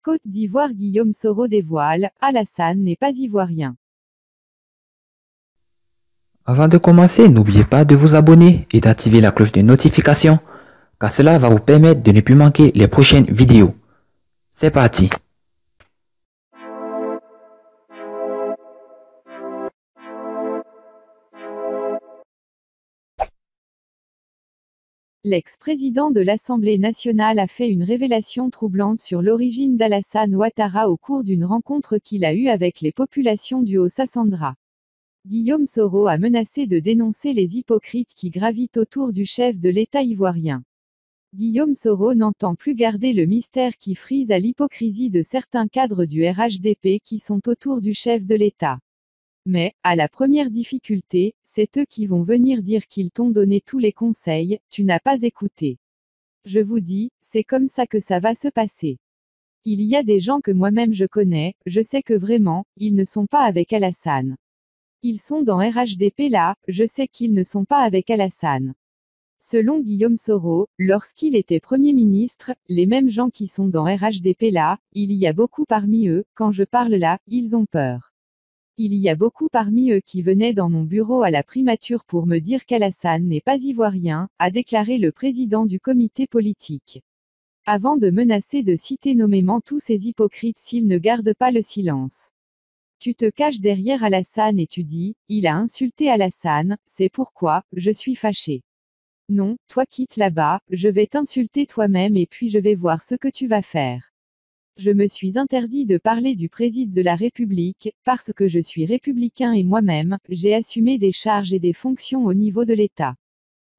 Côte d'Ivoire. Guillaume Soro dévoile, Alassane n'est pas ivoirien. Avant de commencer, n'oubliez pas de vous abonner et d'activer la cloche de notification, car cela va vous permettre de ne plus manquer les prochaines vidéos. C'est parti! L'ex-président de l'Assemblée nationale a fait une révélation troublante sur l'origine d'Alassane Ouattara au cours d'une rencontre qu'il a eue avec les populations du Haut-Sassandra. Guillaume Soro a menacé de dénoncer les hypocrites qui gravitent autour du chef de l'État ivoirien. Guillaume Soro n'entend plus garder le mystère qui frise à l'hypocrisie de certains cadres du RHDP qui sont autour du chef de l'État. Mais, à la première difficulté, c'est eux qui vont venir dire qu'ils t'ont donné tous les conseils, tu n'as pas écouté. Je vous dis, c'est comme ça que ça va se passer. Il y a des gens que moi-même je connais, je sais que vraiment, ils ne sont pas avec Alassane. Ils sont dans RHDP là, je sais qu'ils ne sont pas avec Alassane. Selon Guillaume Soro, lorsqu'il était Premier ministre, les mêmes gens qui sont dans RHDP là, il y a beaucoup parmi eux, quand je parle là, ils ont peur. Il y a beaucoup parmi eux qui venaient dans mon bureau à la primature pour me dire qu'Alassane n'est pas ivoirien, a déclaré le président du comité politique. Avant de menacer de citer nommément tous ces hypocrites s'ils ne gardent pas le silence. Tu te caches derrière Alassane et tu dis, il a insulté Alassane, c'est pourquoi, je suis fâché. Non, toi quitte là-bas, je vais t'insulter toi-même et puis je vais voir ce que tu vas faire. Je me suis interdit de parler du président de la République, parce que je suis républicain et moi-même, j'ai assumé des charges et des fonctions au niveau de l'État.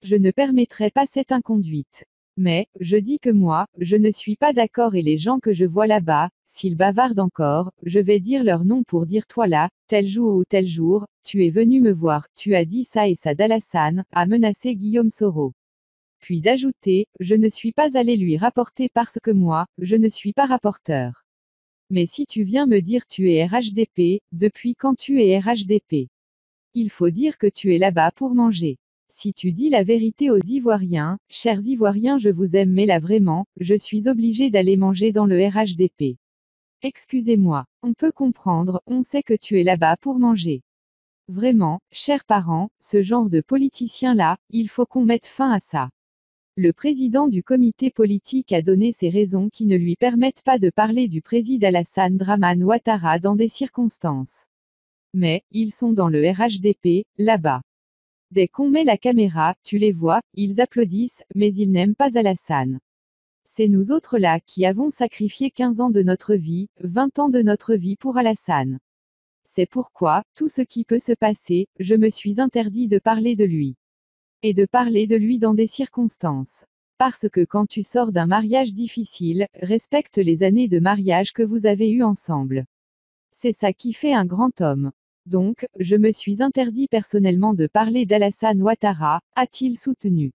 Je ne permettrai pas cette inconduite. Mais, je dis que moi, je ne suis pas d'accord et les gens que je vois là-bas, s'ils bavardent encore, je vais dire leur nom pour dire toi là, tel jour ou tel jour, tu es venu me voir, tu as dit ça et ça d'Alassane, a menacé Guillaume Soro. Puis d'ajouter, je ne suis pas allé lui rapporter parce que moi, je ne suis pas rapporteur. Mais si tu viens me dire tu es RHDP, depuis quand tu es RHDP? Il faut dire que tu es là-bas pour manger. Si tu dis la vérité aux Ivoiriens, chers Ivoiriens je vous aime mais là vraiment, je suis obligé d'aller manger dans le RHDP. Excusez-moi, on peut comprendre, on sait que tu es là-bas pour manger. Vraiment, chers parents, ce genre de politicien-là, il faut qu'on mette fin à ça. Le président du comité politique a donné ses raisons qui ne lui permettent pas de parler du président Alassane Dramane Ouattara dans des circonstances. Mais, ils sont dans le RHDP, là-bas. Dès qu'on met la caméra, tu les vois, ils applaudissent, mais ils n'aiment pas Alassane. C'est nous autres là qui avons sacrifié 15 ans de notre vie, 20 ans de notre vie pour Alassane. C'est pourquoi, tout ce qui peut se passer, je me suis interdit de parler de lui. Et de parler de lui dans des circonstances. Parce que quand tu sors d'un mariage difficile, respecte les années de mariage que vous avez eues ensemble. C'est ça qui fait un grand homme. Donc, je me suis interdit personnellement de parler d'Alassane Ouattara, a-t-il soutenu.